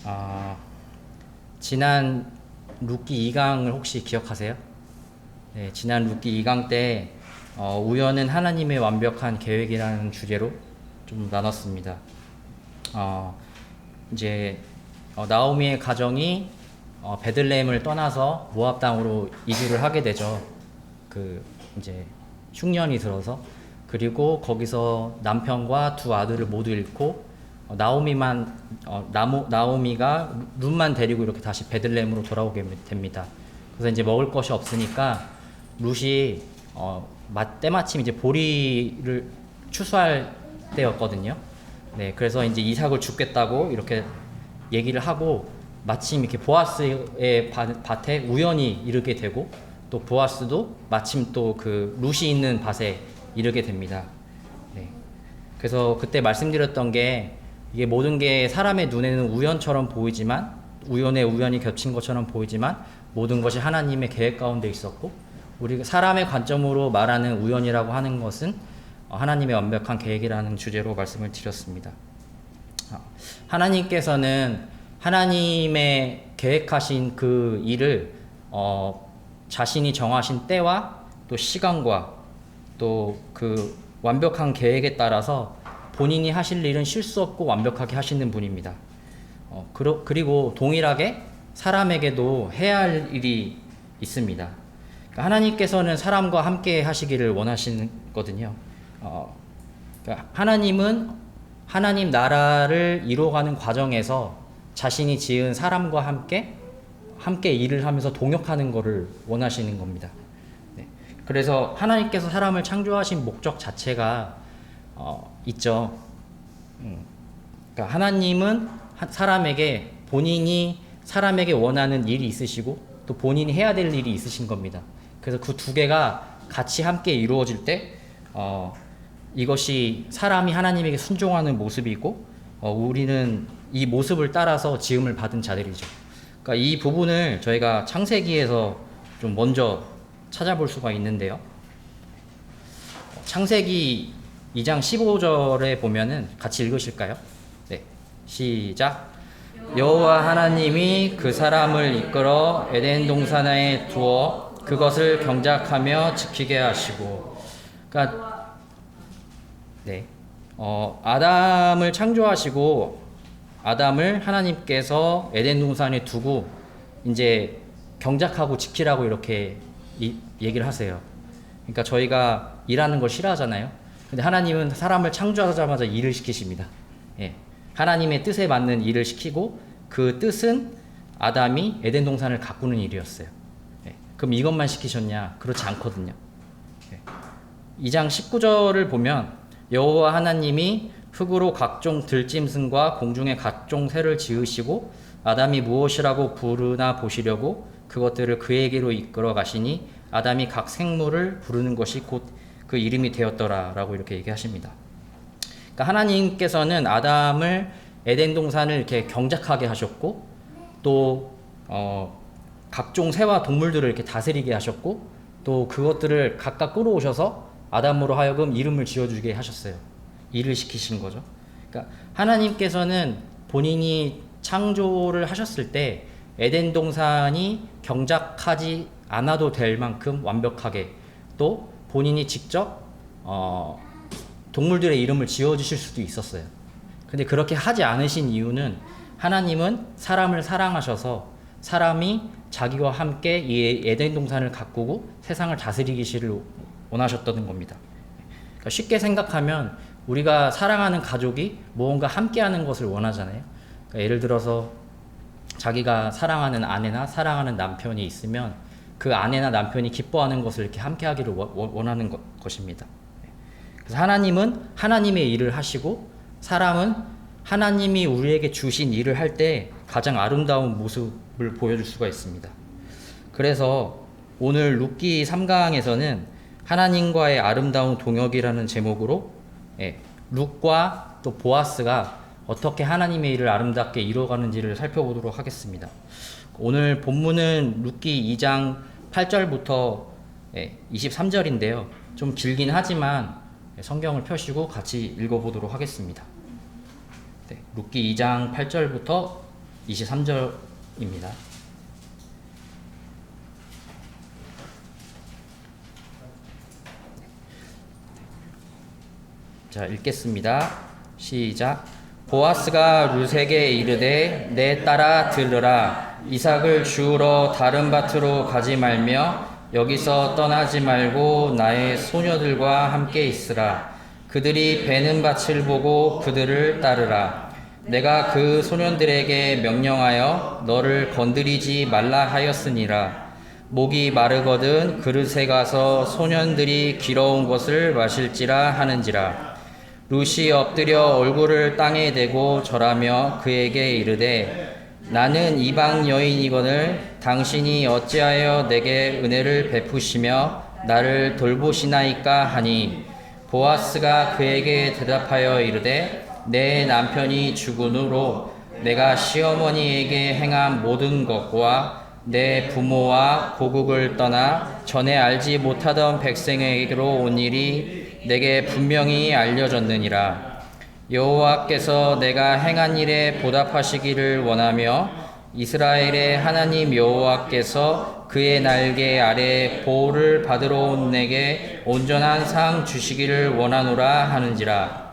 어, 지난 룻기 2강을 혹시 기억하세요? 네, 지난 룻기 2강 때 우연은 하나님의 완벽한 계획이라는 주제로 좀 나눴습니다. 어, 이제 나오미의 가정이 베들레헴을 떠나서 모압 땅으로 이주를 하게 되죠. 그 이제 흉년이 들어서. 그리고 거기서 남편과 두 아들을 모두 잃고 나오미가 룻만 데리고 이렇게 다시 베들레헴으로 돌아오게 됩니다. 그래서 이제 먹을 것이 없으니까 룻이 때마침 이제 보리를 추수할 때였거든요. 네, 그래서 이제 이삭을 죽겠다고 이렇게 얘기를 하고 마침 이렇게 보아스의 밭에 우연히 이르게 되고 또 보아스도 마침 또 그 룻이 있는 밭에 이르게 됩니다. 네. 그래서 그때 말씀드렸던 게 이게 모든 게 사람의 눈에는 우연처럼 보이지만 우연에 우연이 겹친 것처럼 보이지만 모든 것이 하나님의 계획 가운데 있었고 우리 사람의 관점으로 말하는 우연이라고 하는 것은 하나님의 완벽한 계획이라는 주제로 말씀을 드렸습니다. 하나님께서는 하나님의 계획하신 그 일을 자신이 정하신 때와 또 시간과 또 그 완벽한 계획에 따라서 본인이 하실 일은 실수 없고 완벽하게 하시는 분입니다. 그리고 동일하게 사람에게도 해야 할 일이 있습니다. 그러니까 하나님께서는 사람과 함께 하시기를 원하시거든요. 그러니까 하나님은 하나님 나라를 이루어가는 과정에서 자신이 지은 사람과 함께 일을 하면서 동역하는 것을 원하시는 겁니다. 네. 그래서 하나님께서 사람을 창조하신 목적 자체가 있죠. 그러니까 하나님은 본인이 사람에게 원하는 일이 있으시고 또 본인이 해야 될 일이 있으신 겁니다. 그래서 그 두 개가 같이 함께 이루어질 때 이것이 사람이 하나님에게 순종하는 모습이고 우리는 이 모습을 따라서 지음을 받은 자들이죠. 그러니까 이 부분을 저희가 창세기에서 좀 먼저 찾아볼 수가 있는데요. 창세기 2장 15절에 보면은 같이 읽으실까요? 네, 시작. 여호와 하나님이 그 사람을 이끌어 에덴 동산에 두어 그것을 경작하며 지키게 하시고, 그러니까 네, 아담을 창조하시고 아담을 하나님께서 에덴 동산에 두고 이제 경작하고 지키라고 이렇게 얘기를 하세요. 그러니까 저희가 일하는 걸 싫어하잖아요. 근데 하나님은 사람을 창조하자마자 일을 시키십니다. 예. 하나님의 뜻에 맞는 일을 시키고 그 뜻은 아담이 에덴 동산을 가꾸는 일이었어요. 예. 그럼 이것만 시키셨냐? 그렇지 않거든요. 예. 2장 19절을 보면 여호와 하나님이 흙으로 각종 들짐승과 공중의 각종 새를 지으시고 아담이 무엇이라고 부르나 보시려고 그것들을 그에게로 이끌어 가시니 아담이 각 생물을 부르는 것이 곧 그 이름이 되었더라 라고 이렇게 얘기하십니다. 그러니까 하나님께서는 아담을 에덴 동산을 이렇게 경작하게 하셨고 또 각종 새와 동물들을 이렇게 다스리게 하셨고 또 그것들을 각각 끌어오셔서 아담으로 하여금 이름을 지어주게 하셨어요. 일을 시키신 거죠. 그러니까 하나님께서는 본인이 창조를 하셨을 때 에덴 동산이 경작하지 않아도 될 만큼 완벽하게 또 본인이 직접 동물들의 이름을 지어주실 수도 있었어요. 근데 그렇게 하지 않으신 이유는 하나님은 사람을 사랑하셔서 사람이 자기와 함께 이 에덴 동산을 가꾸고 세상을 다스리기를 원하셨던 겁니다. 그러니까 쉽게 생각하면 우리가 사랑하는 가족이 무언가 함께하는 것을 원하잖아요. 그러니까 예를 들어서 자기가 사랑하는 아내나 사랑하는 남편이 있으면 그 아내나 남편이 기뻐하는 것을 이렇게 함께하기를 원하는 것입니다. 그래서 하나님은 하나님의 일을 하시고 사람은 하나님이 우리에게 주신 일을 할 때 가장 아름다운 모습을 보여줄 수가 있습니다. 그래서 오늘 룻기 3강에서는 하나님과의 아름다운 동역이라는 제목으로 룻과 또 보아스가 어떻게 하나님의 일을 아름답게 이루어가는지를 살펴보도록 하겠습니다. 오늘 본문은 룻기 2장 8절부터 23절인데요. 좀 길긴 하지만 성경을 펴시고 같이 읽어보도록 하겠습니다. 룻기 2장 8절부터 23절입니다. 자, 읽겠습니다. 시작. 보아스가 룻에게 이르되 내 딸아 들으라. 이삭을 주우러 다른 밭으로 가지 말며 여기서 떠나지 말고 나의 소녀들과 함께 있으라. 그들이 베는 밭을 보고 그들을 따르라. 내가 그 소년들에게 명령하여 너를 건드리지 말라 하였으니라. 목이 마르거든 그릇에 가서 소년들이 길어온 것을 마실지라 하는지라. 룻이 엎드려 얼굴을 땅에 대고 절하며 그에게 이르되 나는 이방 여인이거늘 당신이 어찌하여 내게 은혜를 베푸시며 나를 돌보시나이까 하니 보아스가 그에게 대답하여 이르되 내 남편이 죽은 후로 내가 시어머니에게 행한 모든 것과 내 부모와 고국을 떠나 전에 알지 못하던 백성에게로 온 일이 내게 분명히 알려졌느니라. 여호와께서 내가 행한 일에 보답하시기를 원하며 이스라엘의 하나님 여호와께서 그의 날개 아래 보호를 받으러 온 내게 온전한 상 주시기를 원하노라 하는지라.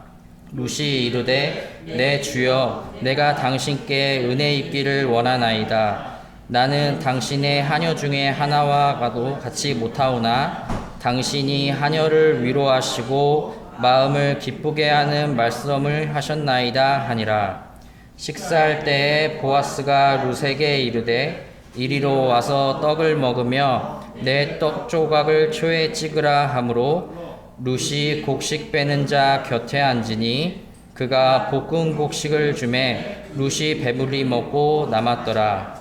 룻이 이르되 내 주여 내가 당신께 은혜 입기를 원하나이다. 나는 당신의 하녀 중에 하나와도 같이 못하오나 당신이 하녀를 위로하시고 마음을 기쁘게 하는 말씀을 하셨나이다 하니라. 식사할 때에 보아스가 룻에게 이르되 이리로 와서 떡을 먹으며 내 떡 조각을 초에 찍으라 하므로 룻이 곡식 빼는 자 곁에 앉으니 그가 볶은 곡식을 주매 룻이 배불리 먹고 남았더라.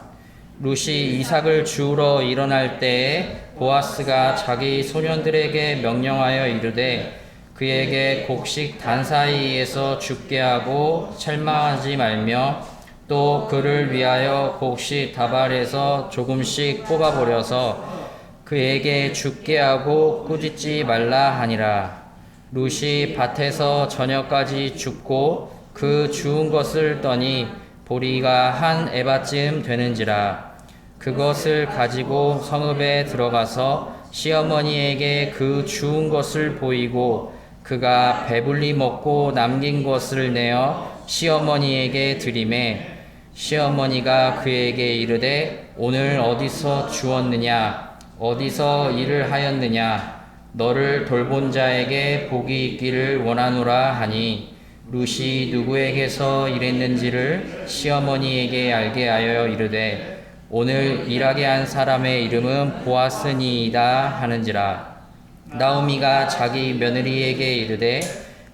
룻이 이삭을 주우러 일어날 때에 보아스가 자기 소년들에게 명령하여 이르되 그에게 곡식 단 사이에서 죽게 하고 책망하지 말며 또 그를 위하여 곡식 다발에서 조금씩 뽑아버려서 그에게 죽게 하고 꾸짖지 말라 하니라. 룻이 밭에서 저녁까지 죽고 그 주운 것을 떠니 보리가 한 에바쯤 되는지라. 그것을 가지고 성읍에 들어가서 시어머니에게 그 주운 것을 보이고 그가 배불리 먹고 남긴 것을 내어 시어머니에게 드리매 시어머니가 그에게 이르되 오늘 어디서 주었느냐 어디서 일을 하였느냐 너를 돌본 자에게 복이 있기를 원하노라 하니 룻이 누구에게서 일했는지를 시어머니에게 알게 하여 이르되 오늘 일하게 한 사람의 이름은 보아스니이다 하는지라. 나오미가 자기 며느리에게 이르되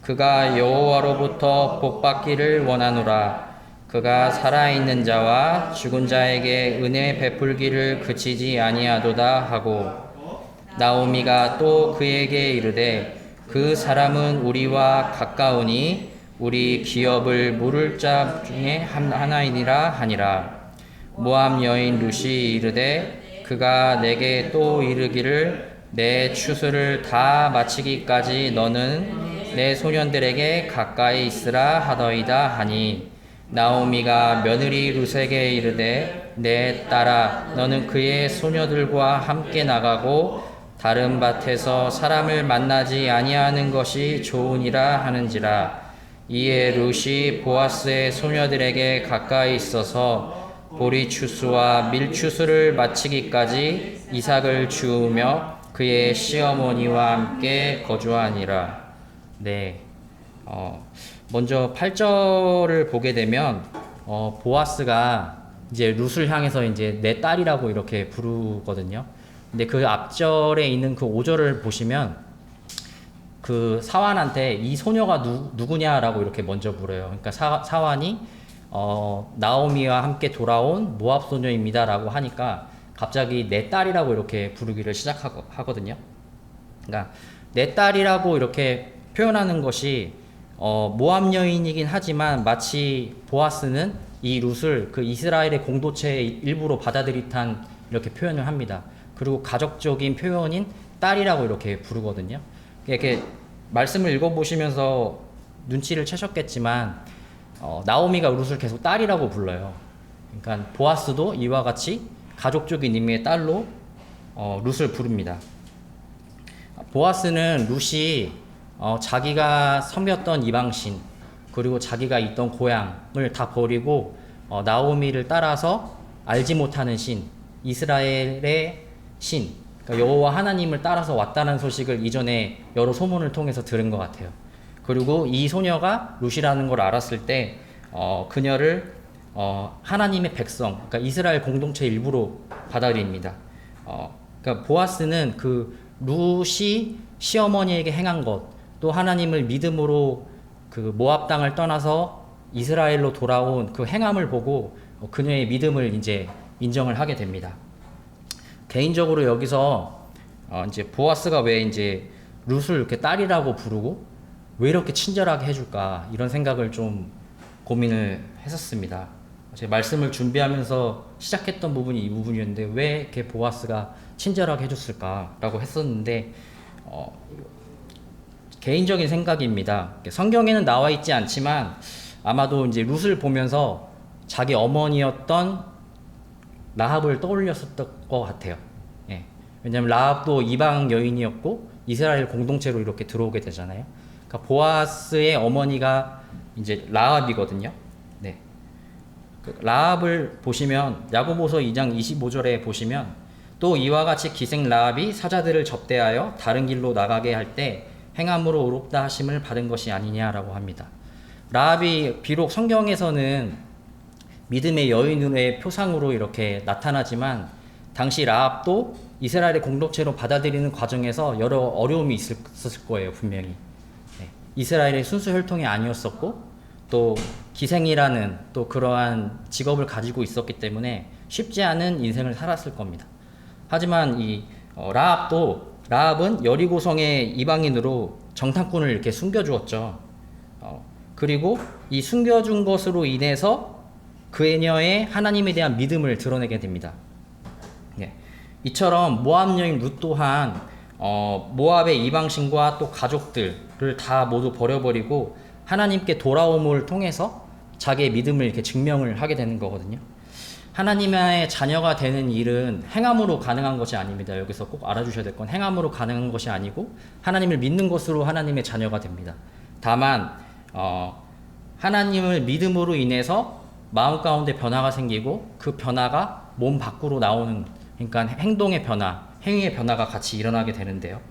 그가 여호와로부터 복받기를 원하노라. 그가 살아있는 자와 죽은 자에게 은혜 베풀기를 그치지 아니하도다 하고 나오미가 또 그에게 이르되 그 사람은 우리와 가까우니 우리 기업을 물을 자 중에 하나이니라 하니라. 모압 여인 룻이 이르되 그가 내게 또 이르기를 내 추수를 다 마치기까지 너는 내 소년들에게 가까이 있으라 하더이다 하니 나오미가 며느리 룻에게 이르되 내 딸아 너는 그의 소녀들과 함께 나가고 다른 밭에서 사람을 만나지 아니하는 것이 좋으니라 하는지라. 이에 룻이 보아스의 소녀들에게 가까이 있어서 보리 추수와 밀 추수를 마치기까지 이삭을 주우며 그의 시어머니와 함께 거주하니라. 네. 먼저 8절을 보게 되면 보아스가 이제 룻을 향해서 이제 내 딸이라고 이렇게 부르거든요. 근데 그 앞절에 있는 그 5절을 보시면 그 사환한테 이 소녀가 누구냐라고 이렇게 먼저 물어요. 그러니까 사환이 나오미와 함께 돌아온 모압 소녀입니다라고 하니까 갑자기 내 딸이라고 이렇게 부르기를 시작하거든요. 그러니까 내 딸이라고 이렇게 표현하는 것이 모압 여인이긴 하지만 마치 보아스는 이 룻을 그 이스라엘의 공동체의 일부로 받아들이듯한 이렇게 표현을 합니다. 그리고 가족적인 표현인 딸이라고 이렇게 부르거든요. 이렇게 말씀을 읽어보시면서 눈치를 채셨겠지만 나오미가 룻을 계속 딸이라고 불러요. 그러니까 보아스도 이와 같이 가족적인 의미의 딸로 룻을 부릅니다. 보아스는 룻이 자기가 섬겼던 이방신 그리고 자기가 있던 고향을 다 버리고 나오미를 따라서 알지 못하는 신, 이스라엘의 신, 그러니까 여호와 하나님을 따라서 왔다는 소식을 이전에 여러 소문을 통해서 들은 것 같아요. 그리고 이 소녀가 룻이라는 걸 알았을 때 그녀를 하나님의 백성, 그러니까 이스라엘 공동체 일부로 받아들입니다. 그러니까 보아스는 그 룻이 시어머니에게 행한 것, 또 하나님을 믿음으로 그 모압 땅을 떠나서 이스라엘로 돌아온 그 행함을 보고 그녀의 믿음을 이제 인정을 하게 됩니다. 개인적으로 여기서 이제 보아스가 왜 이제 룻을 이렇게 딸이라고 부르고 왜 이렇게 친절하게 해줄까 이런 생각을 좀 고민을 했었습니다. 제 말씀을 준비하면서 시작했던 부분이 이 부분이었는데 왜 이렇게 보아스가 친절하게 해줬을까라고 했었는데 개인적인 생각입니다. 성경에는 나와 있지 않지만 아마도 이제 룻을 보면서 자기 어머니였던 라합을 떠올렸었던 것 같아요. 예. 왜냐하면 라합도 이방 여인이었고 이스라엘 공동체로 이렇게 들어오게 되잖아요. 그러니까 보아스의 어머니가 이제 라합이거든요. 네. 그 라합을 보시면 야고보서 2장 25절에 보시면 또 이와 같이 기생 라합이 사자들을 접대하여 다른 길로 나가게 할 때 행함으로 의롭다 하심을 받은 것이 아니냐라고 합니다. 라합이 비록 성경에서는 믿음의 여인의 표상으로 이렇게 나타나지만 당시 라합도 이스라엘의 공동체로 받아들이는 과정에서 여러 어려움이 있었을 거예요, 분명히. 네. 이스라엘의 순수 혈통이 아니었었고 또 기생이라는 또 그러한 직업을 가지고 있었기 때문에 쉽지 않은 인생을 살았을 겁니다. 하지만 이 라합은 여리고성의 이방인으로 정탐꾼을 이렇게 숨겨주었죠. 그리고 이 숨겨준 것으로 인해서 그녀의 하나님에 대한 믿음을 드러내게 됩니다. 네. 이처럼 모압 여인 룻 또한 모압의 이방신과 또 가족들을 다 모두 버려버리고 하나님께 돌아옴을 통해서 자기의 믿음을 이렇게 증명을 하게 되는 거거든요. 하나님의 자녀가 되는 일은 행함으로 가능한 것이 아닙니다. 여기서 꼭 알아주셔야 될 건 행함으로 가능한 것이 아니고 하나님을 믿는 것으로 하나님의 자녀가 됩니다. 다만 하나님을 믿음으로 인해서 마음 가운데 변화가 생기고 그 변화가 몸 밖으로 나오는, 그러니까 행동의 변화, 행위의 변화가 같이 일어나게 되는데요.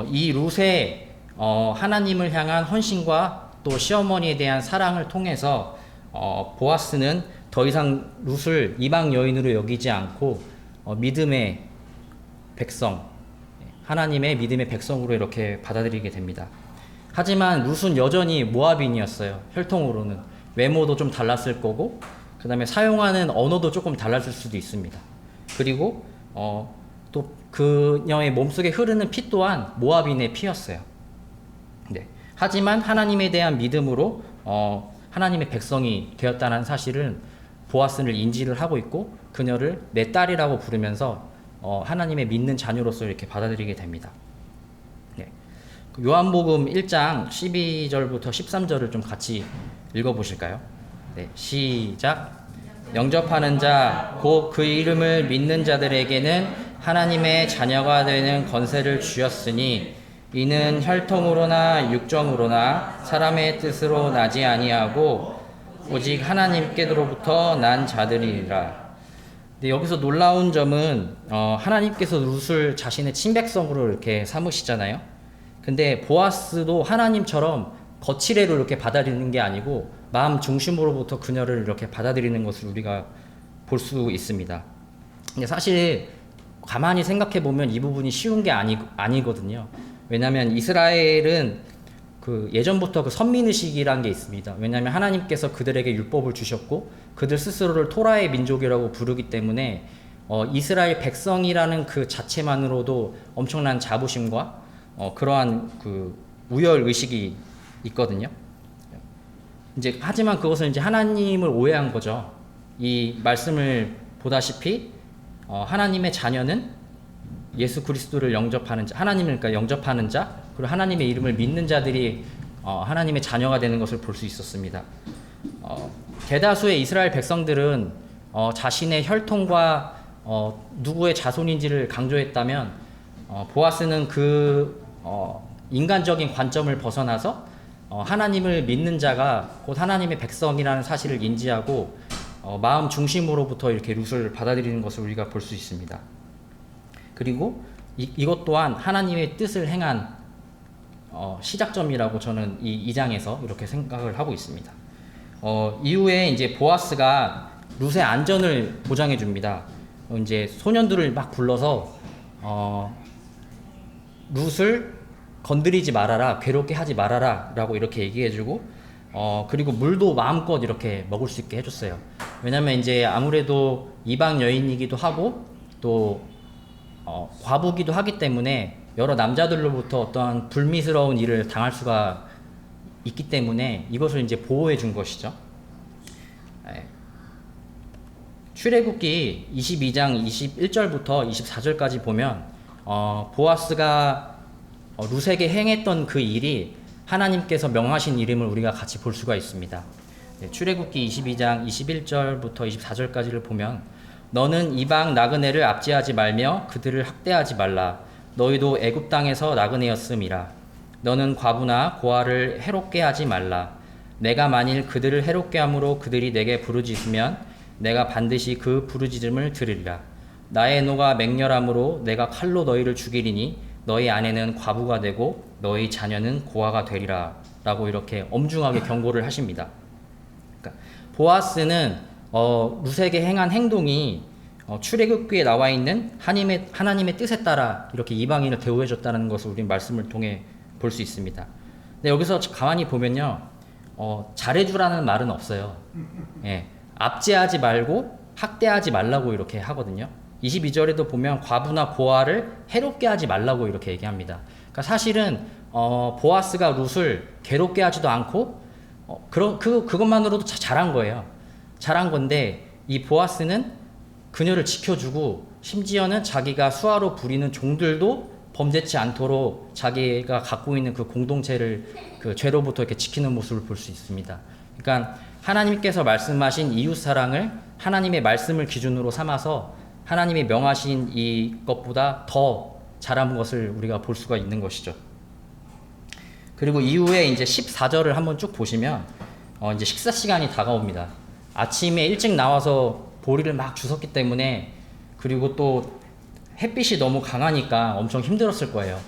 이 룻의 하나님을 향한 헌신과 또 시어머니에 대한 사랑을 통해서 보아스는 더 이상 룻을 이방 여인으로 여기지 않고 믿음의 백성, 하나님의 믿음의 백성으로 이렇게 받아들이게 됩니다. 하지만 룻은 여전히 모압인이었어요. 혈통으로는 외모도 좀 달랐을 거고 그 다음에 사용하는 언어도 조금 달랐을 수도 있습니다. 그리고 또 그녀의 몸속에 흐르는 피 또한 모압인의 피였어요. 네. 하지만 하나님에 대한 믿음으로 하나님의 백성이 되었다는 사실은 보아스를 인지를 하고 있고 그녀를 내 딸이라고 부르면서 하나님의 믿는 자녀로서 이렇게 받아들이게 됩니다. 네. 요한복음 1장 12절부터 13절을 좀 같이 읽어보실까요? 네, 시작. 영접하는 자, 곧 그 이름을 믿는 자들에게는 하나님의 자녀가 되는 권세를 주셨으니 이는 혈통으로나 육정으로나 사람의 뜻으로 나지 아니하고 오직 하나님께로부터 난 자들이라. 근데 여기서 놀라운 점은 하나님께서 룻을 자신의 친백성으로 이렇게 삼으시잖아요. 근데 보아스도 하나님처럼 거칠애로 이렇게 받아들이는 게 아니고 마음 중심으로부터 그녀를 이렇게 받아들이는 것을 우리가 볼 수 있습니다. 근데 사실 가만히 생각해 보면 이 부분이 쉬운 게 아니거든요. 왜냐하면 이스라엘은 그 예전부터 그 선민의식이라는 게 있습니다. 왜냐하면 하나님께서 그들에게 율법을 주셨고 그들 스스로를 토라의 민족이라고 부르기 때문에 이스라엘 백성이라는 그 자체만으로도 엄청난 자부심과 그러한 그 우열 의식이 있거든요. 이제 하지만 그것은 이제 하나님을 오해한 거죠. 이 말씀을 보다시피 하나님의 자녀는 예수 그리스도를 영접하는 자, 하나님을 그러니까 영접하는 자, 그리고 하나님의 이름을 믿는 자들이 하나님의 자녀가 되는 것을 볼 수 있었습니다. 대다수의 이스라엘 백성들은 자신의 혈통과 누구의 자손인지를 강조했다면 보아스는 그 인간적인 관점을 벗어나서 하나님을 믿는 자가 곧 하나님의 백성이라는 사실을 인지하고 마음 중심으로부터 이렇게 룻을 받아들이는 것을 우리가 볼 수 있습니다. 그리고 이것 또한 하나님의 뜻을 행한 시작점이라고 저는 이 2장에서 이렇게 생각을 하고 있습니다. 이후에 이제 보아스가 룻의 안전을 보장해 줍니다. 이제 소년들을 막 불러서 룻을 건드리지 말아라, 괴롭게 하지 말아라 라고 이렇게 얘기해주고 그리고 물도 마음껏 이렇게 먹을 수 있게 해줬어요. 왜냐면 이제 아무래도 이방 여인이기도 하고 또 과부기도 하기 때문에 여러 남자들로부터 어떠한 불미스러운 일을 당할 수가 있기 때문에 이것을 이제 보호해 준 것이죠. 출애굽기 22장 21절부터 24절까지 보면 보아스가 룻에게 행했던 그 일이 하나님께서 명하신 이름을 우리가 같이 볼 수가 있습니다. 출애굽기 22장 21절부터 24절까지를 보면 너는 이방 나그네를 압제하지 말며 그들을 학대하지 말라. 너희도 애굽 땅에서 나그네였음이라. 너는 과부나 고아를 해롭게 하지 말라. 내가 만일 그들을 해롭게 함으로 그들이 내게 부르짖으면 내가 반드시 그 부르짖음을 들으리라. 나의 노가 맹렬함으로 내가 칼로 너희를 죽이리니 너희 아내는 과부가 되고 너희 자녀는 고아가 되리라 라고 이렇게 엄중하게 경고를 하십니다. 그러니까 보아스는 룻에게 행한 행동이 출애굽기에 나와 있는 하나님의 뜻에 따라 이렇게 이방인을 대우해 줬다는 것을 우리 말씀을 통해 볼 수 있습니다. 근데 여기서 가만히 보면요, 잘해주라는 말은 없어요. 예, 압제하지 말고 학대하지 말라고 이렇게 하거든요. 22절에도 보면 과부나 고아를 해롭게 하지 말라고 이렇게 얘기합니다. 그러니까 사실은 보아스가 룻을 괴롭게 하지도 않고 그것만으로도 잘한 거예요. 잘한 건데 이 보아스는 그녀를 지켜주고 심지어는 자기가 수하로 부리는 종들도 범죄치 않도록 자기가 갖고 있는 그 공동체를 그 죄로부터 이렇게 지키는 모습을 볼 수 있습니다. 그러니까 하나님께서 말씀하신 이웃 사랑을 하나님의 말씀을 기준으로 삼아서 하나님이 명하신 이것보다 더 잘한 것을 우리가 볼 수가 있는 것이죠. 그리고 이후에 이제 14절을 한번 쭉 보시면 이제 식사 시간이 다가옵니다. 아침에 일찍 나와서 보리를 막 주웠기 때문에 그리고 또 햇빛이 너무 강하니까 엄청 힘들었을 거예요.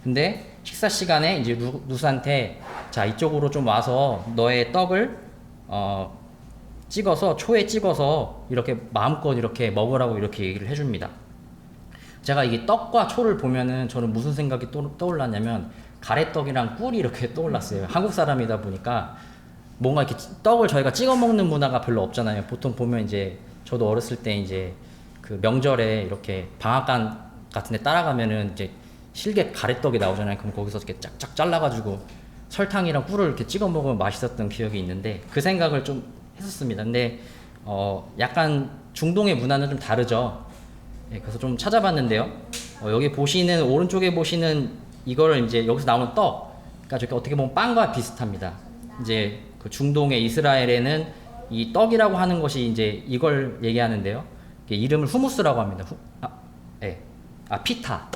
근데 식사 시간에 이제 룻한테 자 이쪽으로 좀 와서 너의 떡을 찍어서 초에 찍어서 이렇게 마음껏 이렇게 먹으라고 이렇게 얘기를 해줍니다. 제가 이게 떡과 초를 보면은 저는 무슨 생각이 떠올랐냐면 가래떡이랑 꿀이 이렇게 떠올랐어요. 한국 사람이다 보니까 뭔가 이렇게 떡을 저희가 찍어 먹는 문화가 별로 없잖아요. 보통 보면 이제 저도 어렸을 때 이제 그 명절에 이렇게 방앗간 같은 데 따라가면은 이제 실게 가래떡이 나오잖아요. 그럼 거기서 이렇게 쫙쫙 잘라가지고 설탕이랑 꿀을 이렇게 찍어 먹으면 맛있었던 기억이 있는데 그 생각을 좀 했었습니다. 근데 약간 중동의 문화는 좀 다르죠. 예, 그래서 좀 찾아봤는데요. 여기 보시는 오른쪽에 보시는 이거를 이제 여기서 나오는 떡, 그러니까 저게 어떻게 보면 빵과 비슷합니다. 이제 그 중동의 이스라엘에는 이 떡이라고 하는 것이 이제 이걸 얘기하는데요. 이름을 후무스라고 합니다. 피타,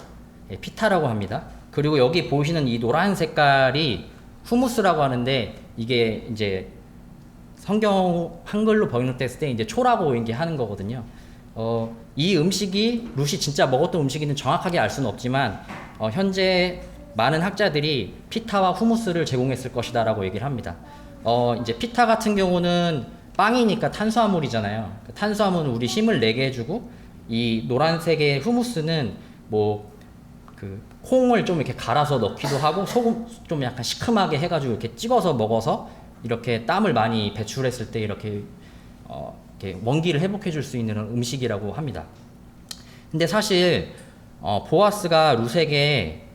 피타라고 합니다. 그리고 여기 보시는 이 노란 색깔이 후무스라고 하는데 이게 이제 성경 한글로 번역됐을 때 이제 초라고 이게 하는 거거든요. 이 음식이 룻이 진짜 먹었던 음식인지 정확하게 알 수는 없지만 현재 많은 학자들이 피타와 후무스를 제공했을 것이다라고 얘기를 합니다. 이제 피타 같은 경우는 빵이니까 탄수화물이잖아요. 탄수화물은 우리 힘을 내게 해주고 이 노란색의 후무스는 뭐 그 콩을 좀 이렇게 갈아서 넣기도 하고 소금 좀 약간 시큼하게 해가지고 이렇게 찍어서 먹어서 이렇게 땀을 많이 배출했을 때 이렇게 원기를 회복해 줄 수 있는 음식이라고 합니다. 근데 사실 보아스가 룻에게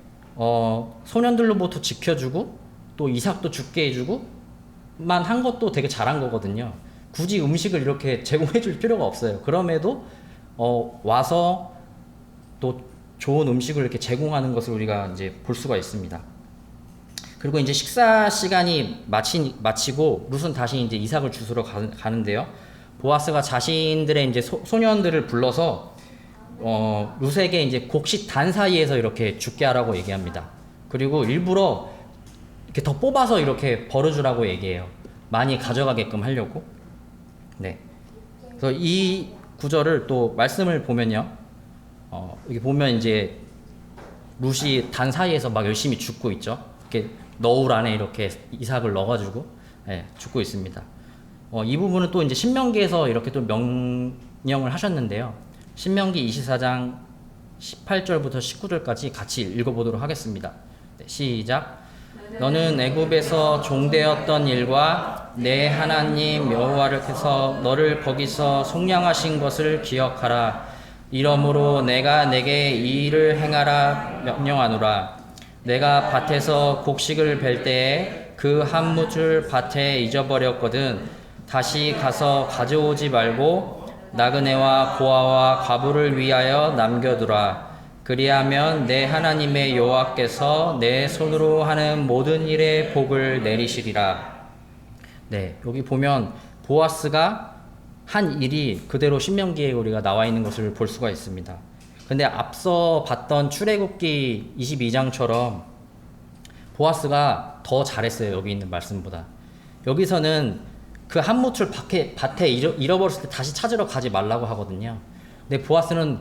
소년들로부터 지켜주고 또 이삭도 죽게 해주고 만 한 것도 되게 잘한 거거든요. 굳이 음식을 이렇게 제공해 줄 필요가 없어요. 그럼에도 와서 또 좋은 음식을 이렇게 제공하는 것을 우리가 이제 볼 수가 있습니다. 그리고 이제 식사 시간이 마치고 룻은 다시 이제 이삭을 주스러 가는데요. 보아스가 자신들의 이제 소년들을 불러서 룻에게 이제 곡식 단 사이에서 이렇게 죽게 하라고 얘기합니다. 그리고 일부러 이렇게 더 뽑아서 이렇게 벌어주라고 얘기해요. 많이 가져가게끔 하려고. 네. 그래서 이 구절을 또 말씀을 보면요. 여기 보면 이제 룻이 단 사이에서 막 열심히 죽고 있죠. 이렇게 너울 안에 이렇게 이삭을 넣어가지고 죽고 있습니다. 이 부분은 또 이제 신명기에서 이렇게 또 명령을 하셨는데요. 신명기 24장 18절부터 19절까지 같이 읽어보도록 하겠습니다. 네, 시작. 너는 애굽에서 종되었던 일과 내 하나님 여호와께서 너를 거기서 속량하신 것을 기억하라. 이러므로 내가 내게 이 일을 행하라 명령하노라. 내가 밭에서 곡식을 벨 때에 그 한 뭇을 밭에 잊어버렸거든. 다시 가서 가져오지 말고 나그네와 고아와 과부를 위하여 남겨두라. 그리하면 내 하나님의 여호와께서 내 손으로 하는 모든 일에 복을 내리시리라. 네, 여기 보면 보아스가 한 일이 그대로 신명기에 우리가 나와 있는 것을 볼 수가 있습니다. 근데 앞서 봤던 출애굽기 22장처럼 보아스가 더 잘했어요. 여기 있는 말씀보다. 여기서는 그 한 뭇을 밭에 잃어버렸을 때 다시 찾으러 가지 말라고 하거든요. 근데 보아스는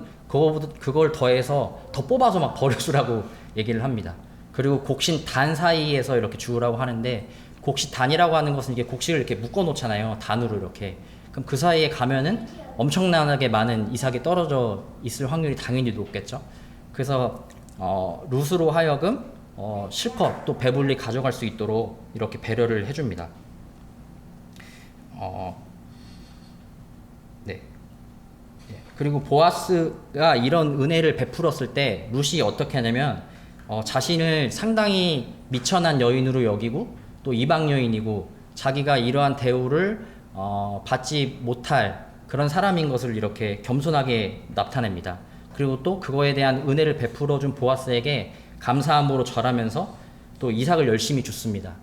그걸 더해서 더 뽑아서 막 버려주라고 얘기를 합니다. 그리고 곡식 단 사이에서 이렇게 주우라고 하는데, 곡식 단이라고 하는 것은 이게 곡식을 이렇게 묶어 놓잖아요. 단으로 이렇게. 그럼 그 사이에 가면은 엄청나게 많은 이삭이 떨어져 있을 확률이 당연히 높겠죠. 그래서 룻으로 하여금 실컷 또 배불리 가져갈 수 있도록 이렇게 배려를 해줍니다. 네. 그리고 보아스가 이런 은혜를 베풀었을 때 룻이 어떻게 하냐면 자신을 상당히 미천한 여인으로 여기고 또 이방 여인이고 자기가 이러한 대우를 받지 못할 그런 사람인 것을 이렇게 겸손하게 나타냅니다. 그리고 또 그거에 대한 은혜를 베풀어준 보아스에게 감사함으로 절하면서 또 이삭을 열심히 줬습니다.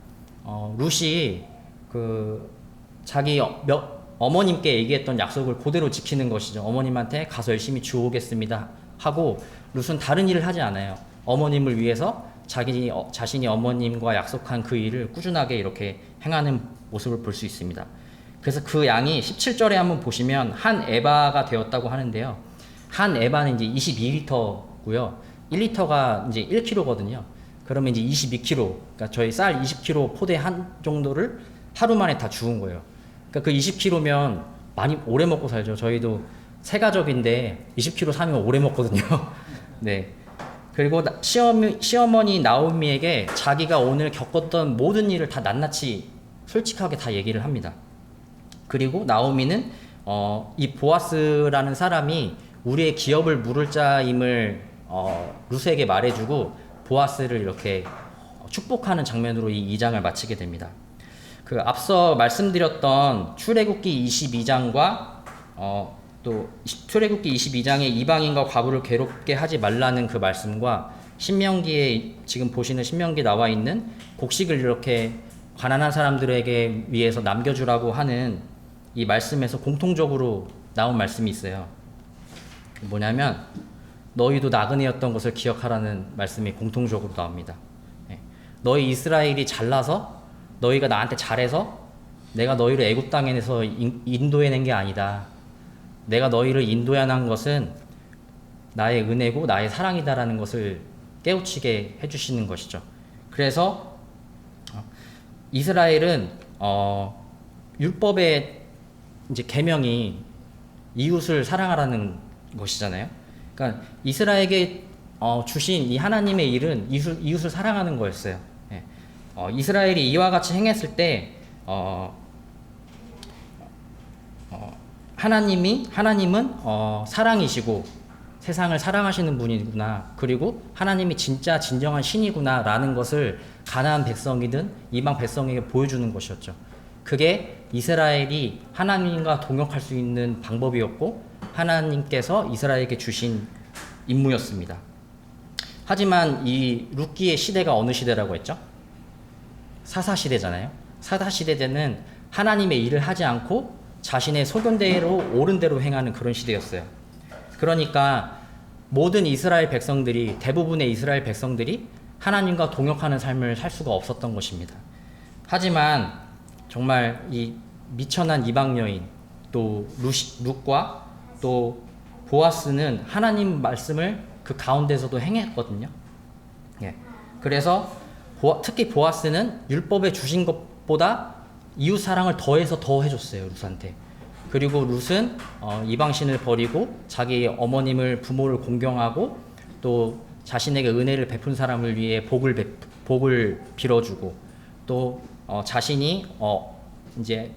룻이 자기 어머님께 얘기했던 약속을 그대로 지키는 것이죠. 어머님한테 가서 열심히 주오겠습니다 하고 룻은 다른 일을 하지 않아요. 어머님을 위해서 자신이 어머님과 약속한 그 일을 꾸준하게 이렇게 행하는 모습을 볼 수 있습니다. 그래서 그 양이 17절에 한번 보시면 한 에바가 되었다고 하는데요. 한 에바는 이제 22리터고요. 1리터가 이제 1kg거든요. 그러면 이제 22kg, 그러니까 저희 쌀 20kg 포대 한 정도를 하루 만에 다 주운 거예요. 그러니까 그 20kg면 많이 오래 먹고 살죠. 저희도 세 가족인데 20kg 사면 오래 먹거든요. 네. 그리고 시어머니 나오미에게 자기가 오늘 겪었던 모든 일을 다 낱낱이 솔직하게 다 얘기를 합니다. 그리고 나오미는 이 보아스라는 사람이 우리의 기업을 물을 자임을 룻에게 말해주고 보아스를 이렇게 축복하는 장면으로 이 2장을 마치게 됩니다. 그 앞서 말씀드렸던 출애굽기 22장과 또 출애굽기 22장의 이방인과 과부를 괴롭게 하지 말라는 그 말씀과 신명기에 지금 보시는 신명기에 나와 있는 곡식을 이렇게 가난한 사람들에게 위해서 남겨주라고 하는 이 말씀에서 공통적으로 나온 말씀이 있어요. 뭐냐면 너희도 나그네였던 것을 기억하라는 말씀이 공통적으로 나옵니다. 너희 이스라엘이 잘나서 너희가 나한테 잘해서 내가 너희를 애굽 땅에서 인도해낸 게 아니다. 내가 너희를 인도해낸 것은 나의 은혜고 나의 사랑이다라는 것을 깨우치게 해주시는 것이죠. 그래서 이스라엘은 율법의 이제 계명이 이웃을 사랑하라는 것이잖아요. 그러니까 이스라엘에게 주신 이 하나님의 일은 이웃을 사랑하는 거였어요. 이스라엘이 이와 같이 행했을 때 하나님은 사랑이시고 세상을 사랑하시는 분이구나. 그리고 하나님이 진짜 진정한 신이구나라는 것을 가나안 백성이든 이방 백성에게 보여주는 것이었죠. 그게 이스라엘이 하나님과 동역할 수 있는 방법이었고 하나님께서 이스라엘에게 주신 임무였습니다. 하지만 이 룻기의 시대가 어느 시대라고 했죠? 사사시대잖아요. 사사시대 때는 하나님의 일을 하지 않고 자신의 소견대로 옳은 대로 행하는 그런 시대였어요. 그러니까 모든 이스라엘 백성들이, 대부분의 이스라엘 백성들이 하나님과 동역하는 삶을 살 수가 없었던 것입니다. 하지만 정말 이 미천한 이방 여인, 또 룻과 또 보아스는 하나님 말씀을 그 가운데서도 행했거든요. 예. 그래서 특히 보아스는 율법에 주신 것보다 이웃 사랑을 더해서 더 해줬어요, 룻한테. 그리고 룻은 이방신을 버리고 자기 어머님을, 부모를 공경하고 또 자신에게 은혜를 베푼 사람을 위해 복을 빌어주고 또 자신이 이제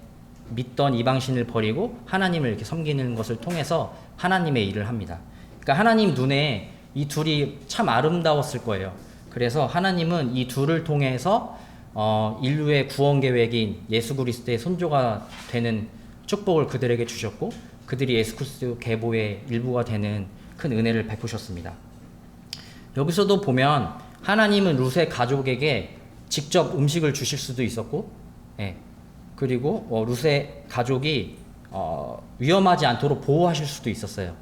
믿던 이방신을 버리고 하나님을 이렇게 섬기는 것을 통해서 하나님의 일을 합니다. 그러니까 하나님 눈에 이 둘이 참 아름다웠을 거예요. 그래서 하나님은 이 둘을 통해서 인류의 구원 계획인 예수 그리스도의 선조가 되는 축복을 그들에게 주셨고, 그들이 예수 그리스도 계보의 일부가 되는 큰 은혜를 베푸셨습니다. 여기서도 보면 하나님은 룻의 가족에게 직접 음식을 주실 수도 있었고, 예. 그리고 룻의 가족이 위험하지 않도록 보호하실 수도 있었어요.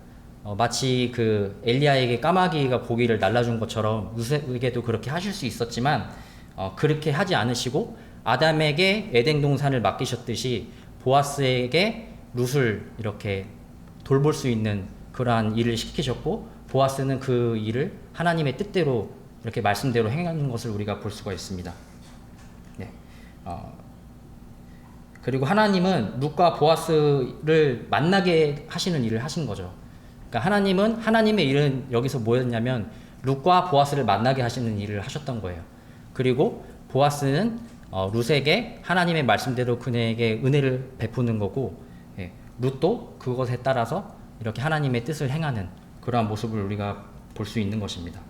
마치 그 엘리야에게 까마귀가 고기를 날라준 것처럼 룻에게도 그렇게 하실 수 있었지만 그렇게 하지 않으시고 아담에게 에덴 동산을 맡기셨듯이 보아스에게 룻을 이렇게 돌볼 수 있는 그러한 일을 시키셨고, 보아스는 그 일을 하나님의 뜻대로 이렇게 말씀대로 행하는 것을 우리가 볼 수가 있습니다. 네. 그리고 하나님은 룻과 보아스를 만나게 하시는 일을 하신 거죠. 그러니까 하나님은, 하나님의 일은 여기서 뭐였냐면 룻과 보아스를 만나게 하시는 일을 하셨던 거예요. 그리고 보아스는 룻에게 하나님의 말씀대로 그녀에게 은혜를 베푸는 거고, 예, 룻도 그것에 따라서 이렇게 하나님의 뜻을 행하는 그러한 모습을 우리가 볼 수 있는 것입니다.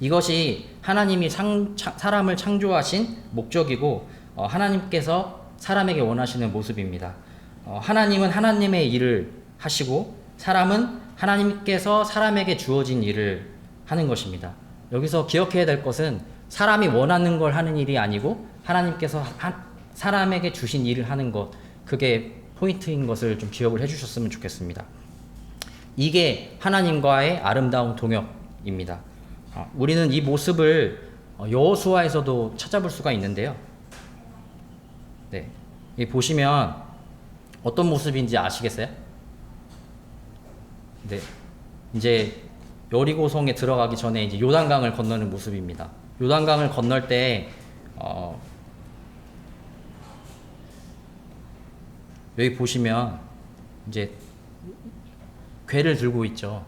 이것이 하나님이 사람을 창조하신 목적이고 하나님께서 사람에게 원하시는 모습입니다. 하나님은 하나님의 일을 하시고 사람은 하나님께서 사람에게 주어진 일을 하는 것입니다. 여기서 기억해야 될 것은 사람이 원하는 걸 하는 일이 아니고 하나님께서 사람에게 주신 일을 하는 것, 그게 포인트인 것을 좀 기억을 해주셨으면 좋겠습니다. 이게 하나님과의 아름다운 동역입니다. 우리는 이 모습을 여호수아에서도 찾아볼 수가 있는데요. 네, 여기 보시면 어떤 모습인지 아시겠어요? 네, 이제 여리고성에 들어가기 전에 이제 요단강을 건너는 모습입니다. 요단강을 건널 때 여기 보시면 이제 궤를 들고 있죠.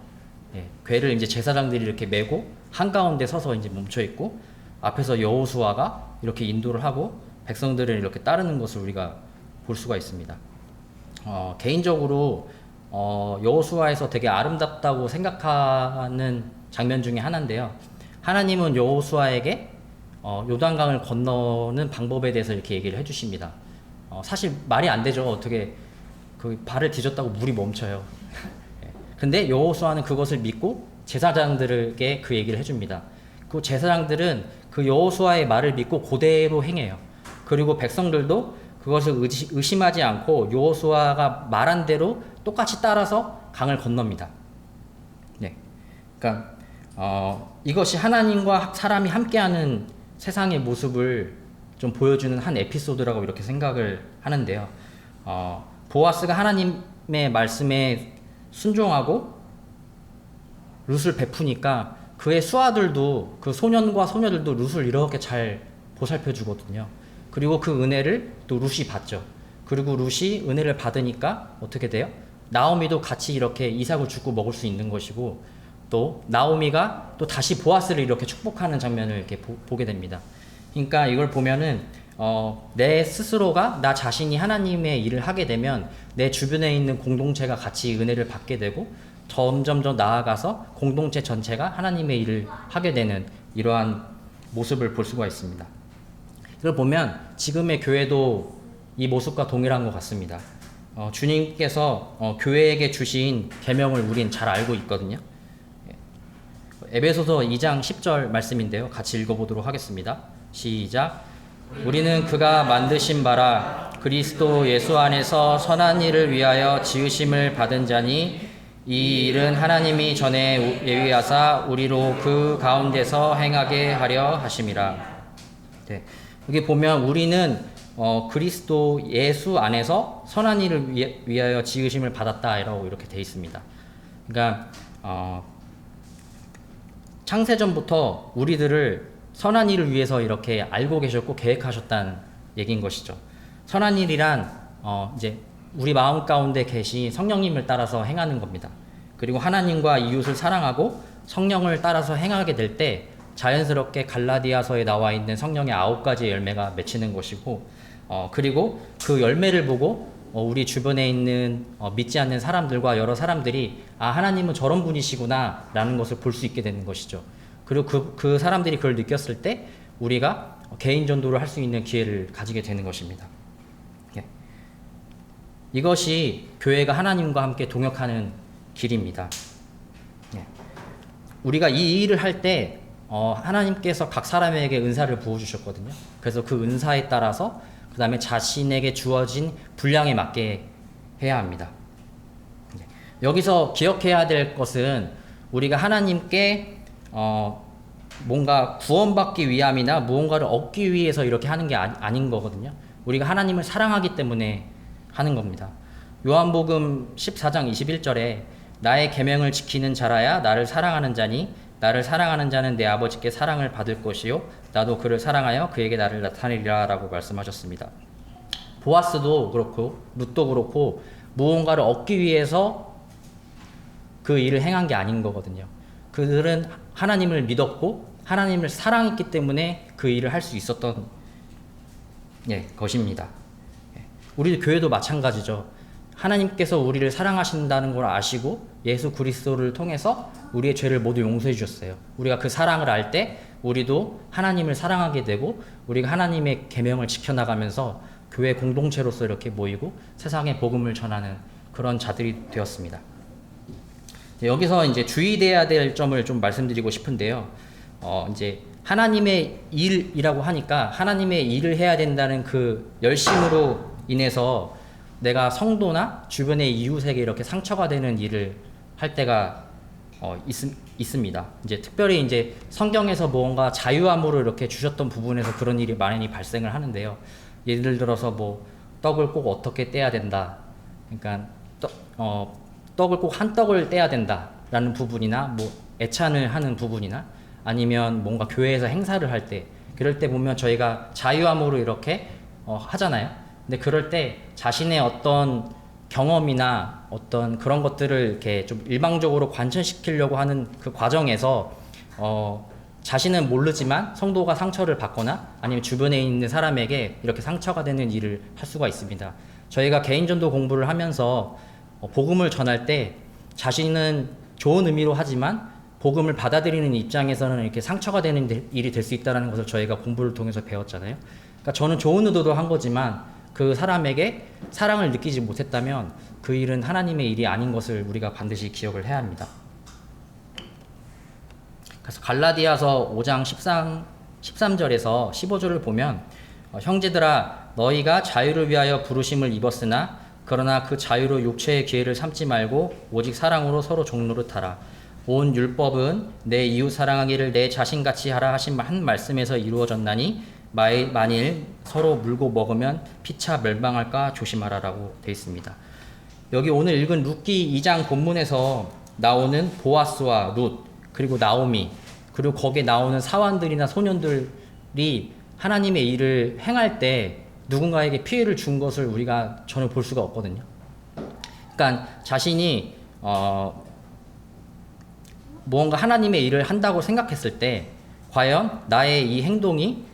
예, 궤를 이제 제사장들이 이렇게 메고 한가운데 서서 이제 멈춰 있고 앞에서 여호수아가 이렇게 인도를 하고 백성들을 이렇게 따르는 것을 우리가 볼 수가 있습니다. 개인적으로 여호수아에서 되게 아름답다고 생각하는 장면 중에 하나인데요. 하나님은 여호수아에게 요단강을 건너는 방법에 대해서 이렇게 얘기를 해주십니다. 사실 말이 안 되죠. 어떻게 그 발을 뒤졌다고 물이 멈춰요. 근데 여호수아는 그것을 믿고 제사장들에게 그 얘기를 해줍니다. 그 제사장들은 그 여호수아의 말을 믿고 그대로 행해요. 그리고 백성들도 그것을 의심하지 않고 여호수아가 말한 대로 똑같이 따라서 강을 건넙니다. 네, 그러니까 이것이 하나님과 사람이 함께하는 세상의 모습을 좀 보여주는 한 에피소드라고 이렇게 생각을 하는데요. 보아스가 하나님의 말씀에 순종하고 룻을 베푸니까 그의 수하들도, 그 소년과 소녀들도 룻을 이렇게 잘 보살펴 주거든요. 그리고 그 은혜를 또 룻이 받죠. 그리고 룻이 은혜를 받으니까 어떻게 돼요? 나오미도 같이 이렇게 이삭을 죽고 먹을 수 있는 것이고, 또 나오미가 또 다시 보아스를 이렇게 축복하는 장면을 이렇게 보게 됩니다. 그러니까 이걸 보면은 내 스스로가, 나 자신이 하나님의 일을 하게 되면 내 주변에 있는 공동체가 같이 은혜를 받게 되고 점점 더 나아가서 공동체 전체가 하나님의 일을 하게 되는 이러한 모습을 볼 수가 있습니다. 이걸 보면 지금의 교회도 이 모습과 동일한 것 같습니다. 주님께서 교회에게 주신 계명을 우린 잘 알고 있거든요. 에베소서 2장 10절 말씀인데요. 같이 읽어보도록 하겠습니다. 시작. 우리는 그가 만드신 바라 그리스도 예수 안에서 선한 일을 위하여 지으심을 받은 자니 이 일은 하나님이 전에 예비하사 우리로 그 가운데서 행하게 하려 하심이라. 네. 여기 보면 우리는 그리스도 예수 안에서 선한 일을 위하여 지으심을 받았다라고 이렇게 되어 있습니다. 그러니까 창세전부터 우리들을 선한 일을 위해서 이렇게 알고 계셨고 계획하셨다는 얘기인 것이죠. 선한 일이란 이제 우리 마음 가운데 계신 성령님을 따라서 행하는 겁니다. 그리고 하나님과 이웃을 사랑하고 성령을 따라서 행하게 될 때 자연스럽게 갈라디아서에 나와 있는 성령의 9가지 열매가 맺히는 것이고, 그리고 그 열매를 보고 우리 주변에 있는 믿지 않는 사람들과 여러 사람들이 하나님은 저런 분이시구나 라는 것을 볼 수 있게 되는 것이죠. 그리고 그 사람들이 그걸 느꼈을 때 우리가 개인 전도를 할 수 있는 기회를 가지게 되는 것입니다. 예. 이것이 교회가 하나님과 함께 동역하는 길입니다. 예. 우리가 이 일을 할 때 하나님께서 각 사람에게 은사를 부어주셨거든요. 그래서 그 은사에 따라서 그 다음에 자신에게 주어진 분량에 맞게 해야 합니다. 여기서 기억해야 될 것은 우리가 하나님께 뭔가 구원받기 위함이나 무언가를 얻기 위해서 이렇게 하는 게 아닌 거거든요. 우리가 하나님을 사랑하기 때문에 하는 겁니다. 요한복음 14장 21절에 나의 계명을 지키는 자라야 나를 사랑하는 자니 나를 사랑하는 자는 내 아버지께 사랑을 받을 것이요 나도 그를 사랑하여 그에게 나를 나타내리라 라고 말씀하셨습니다. 보아스도 그렇고 룻도 그렇고 무언가를 얻기 위해서 그 일을 행한 게 아닌 거거든요. 그들은 하나님을 믿었고 하나님을 사랑했기 때문에 그 일을 할 수 있었던 것입니다. 우리 교회도 마찬가지죠. 하나님께서 우리를 사랑하신다는 걸 아시고 예수 그리스도를 통해서 우리의 죄를 모두 용서해 주셨어요. 우리가 그 사랑을 알 때 우리도 하나님을 사랑하게 되고 우리가 하나님의 계명을 지켜나가면서 교회 공동체로서 이렇게 모이고 세상에 복음을 전하는 그런 자들이 되었습니다. 여기서 이제 주의돼야 될 점을 좀 말씀드리고 싶은데요. 이제 하나님의 일이라고 하니까 하나님의 일을 해야 된다는 그 열심으로 인해서 내가 성도나 주변의 이웃에게 이렇게 상처가 되는 일을 할 때가 있습니다. 이제 특별히 이제 성경에서 무언가 자유함으로 이렇게 주셨던 부분에서 그런 일이 많이 발생을 하는데요. 예를 들어서 뭐 떡을 꼭 어떻게 떼야 된다. 그러니까 떡을 꼭 한 떡을 떼야 된다라는 부분이나 뭐 애찬을 하는 부분이나 아니면 뭔가 교회에서 행사를 할 때 그럴 때 보면 저희가 자유함으로 이렇게 하잖아요. 근데 그럴 때 자신의 어떤 경험이나 어떤 그런 것들을 이렇게 좀 일방적으로 관철시키려고 하는 그 과정에서 자신은 모르지만 성도가 상처를 받거나 아니면 주변에 있는 사람에게 이렇게 상처가 되는 일을 할 수가 있습니다. 저희가 개인전도 공부를 하면서 복음을 전할 때 자신은 좋은 의미로 하지만 복음을 받아들이는 입장에서는 이렇게 상처가 되는 일이 될 수 있다는 것을 저희가 공부를 통해서 배웠잖아요. 그러니까 저는 좋은 의도도 한 거지만 그 사람에게 사랑을 느끼지 못했다면 그 일은 하나님의 일이 아닌 것을 우리가 반드시 기억을 해야 합니다. 그래서 갈라디아서 5장 13절에서 15절을 보면 형제들아 너희가 자유를 위하여 부르심을 입었으나 그러나 그 자유로 육체의 기회를 삼지 말고 오직 사랑으로 서로 종노릇하라. 온 율법은 내 이웃 사랑하기를 내 자신같이 하라 하신 한 말씀에서 이루어졌나니 만일 서로 물고 먹으면 피차 멸망할까 조심하라라고 되어 있습니다. 여기 오늘 읽은 룻기 2장 본문에서 나오는 보아스와 룻 그리고 나오미 그리고 거기에 나오는 사환들이나 소년들이 하나님의 일을 행할 때 누군가에게 피해를 준 것을 우리가 전혀 볼 수가 없거든요. 그러니까 자신이 무언가 하나님의 일을 한다고 생각했을 때 과연 나의 이 행동이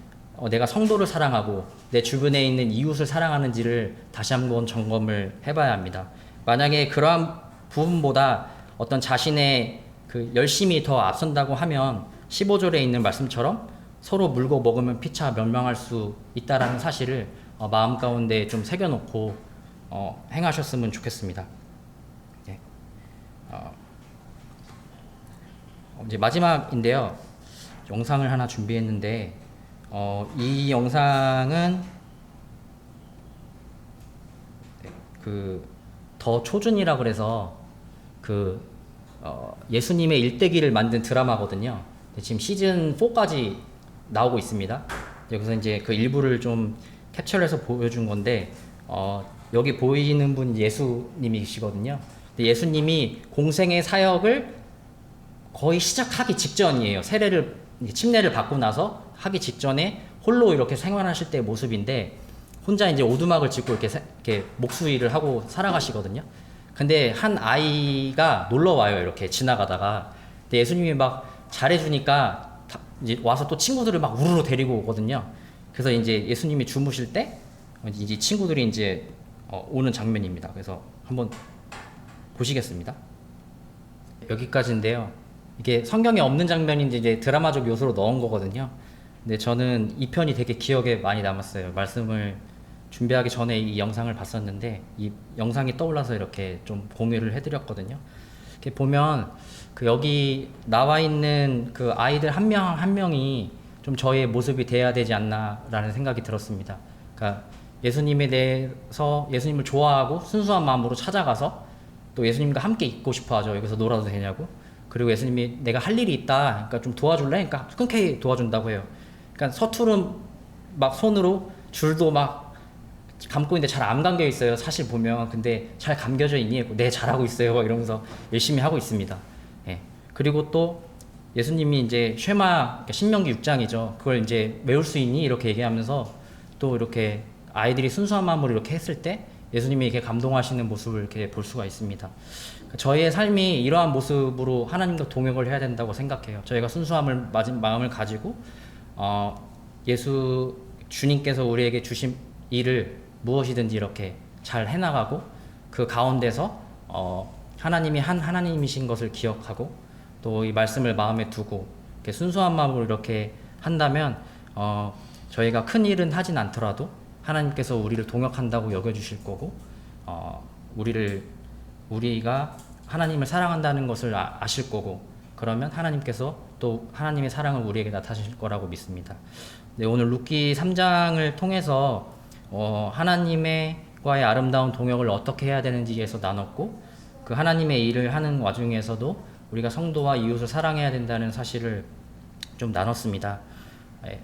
내가 성도를 사랑하고 내 주변에 있는 이웃을 사랑하는지를 다시 한번 점검을 해봐야 합니다. 만약에 그러한 부분보다 어떤 자신의 그 열심이 더 앞선다고 하면 15절에 있는 말씀처럼 서로 물고 먹으면 피차 멸망할 수 있다라는 사실을 마음 가운데 좀 새겨놓고 행하셨으면 좋겠습니다. 네. 이제 마지막인데요. 영상을 하나 준비했는데 이 영상은 그 더 초준이라 그래서 예수님의 일대기를 만든 드라마거든요. 지금 시즌 4까지 나오고 있습니다. 여기서 이제 그 일부를 좀 캡처해서 보여준 건데 여기 보이는 분 예수님이시거든요. 근데 예수님이 공생의 사역을 거의 시작하기 직전이에요. 침례를 받고 나서 하기 직전에 홀로 이렇게 생활하실 때의 모습인데 혼자 이제 오두막을 짓고 이렇게 목수일을 하고 살아가시거든요. 근데 한 아이가 놀러 와요. 이렇게 지나가다가. 근데 예수님이 막 잘해주니까 이제 와서 또 친구들을 막 우르르 데리고 오거든요. 그래서 이제 예수님이 주무실 때 이제 친구들이 이제 오는 장면입니다. 그래서 한번 보시겠습니다. 여기까지인데요. 이게 성경에 없는 장면인데 이제 드라마적 요소로 넣은 거거든요. 근데 저는 이 편이 되게 기억에 많이 남았어요. 말씀을 준비하기 전에 이 영상을 봤었는데 이 영상이 떠올라서 이렇게 좀 공유를 해드렸거든요. 이렇게 보면 여기 나와 있는 그 아이들 한 명 한 명이 좀 저의 모습이 돼야 되지 않나라는 생각이 들었습니다. 그러니까 예수님에 대해서 예수님을 좋아하고 순수한 마음으로 찾아가서 또 예수님과 함께 있고 싶어 하죠. 여기서 놀아도 되냐고. 그리고 예수님이 내가 할 일이 있다. 그러니까 좀 도와줄래? 그러니까 흔쾌히 도와준다고 해요. 그러니까 서투른 막 손으로 줄도 막 감고 있는데 잘 안 감겨 있어요. 사실 보면. 근데 잘 감겨져 있니? 네, 잘하고 있어요. 이러면서 열심히 하고 있습니다. 예. 그리고 또 예수님이 이제 쉐마, 신명기 6장이죠. 그걸 이제 외울 수 있니? 이렇게 얘기하면서 또 이렇게 아이들이 순수한 마음으로 이렇게 했을 때 예수님이 이렇게 감동하시는 모습을 이렇게 볼 수가 있습니다. 저희의 삶이 이러한 모습으로 하나님과 동역을 해야 된다고 생각해요. 저희가 순수함을 마음을 가지고 주님께서 우리에게 주신 일을 무엇이든지 이렇게 잘 해나가고 그 가운데서 하나님이 하나님이신 것을 기억하고 또 이 말씀을 마음에 두고 이렇게 순수한 마음으로 이렇게 한다면 저희가 큰 일은 하진 않더라도 하나님께서 우리를 동역한다고 여겨주실 거고 우리가 하나님을 사랑한다는 것을 아실 거고 그러면 하나님께서 또 하나님의 사랑을 우리에게 나타내실 거라고 믿습니다. 네, 오늘 룻기 3장을 통해서 하나님과의 아름다운 동역을 어떻게 해야 되는지에서 나눴고 그 하나님의 일을 하는 와중에서도 우리가 성도와 이웃을 사랑해야 된다는 사실을 좀 나눴습니다. 네.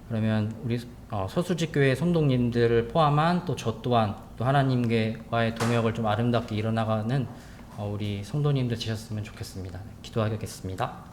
그러면 우리 서수지교회 성도님들을 포함한 또 저 또한 또 하나님과의 동역을 좀 아름답게 이뤄나가는 우리 성도님들 되셨으면 좋겠습니다. 기도하겠습니다.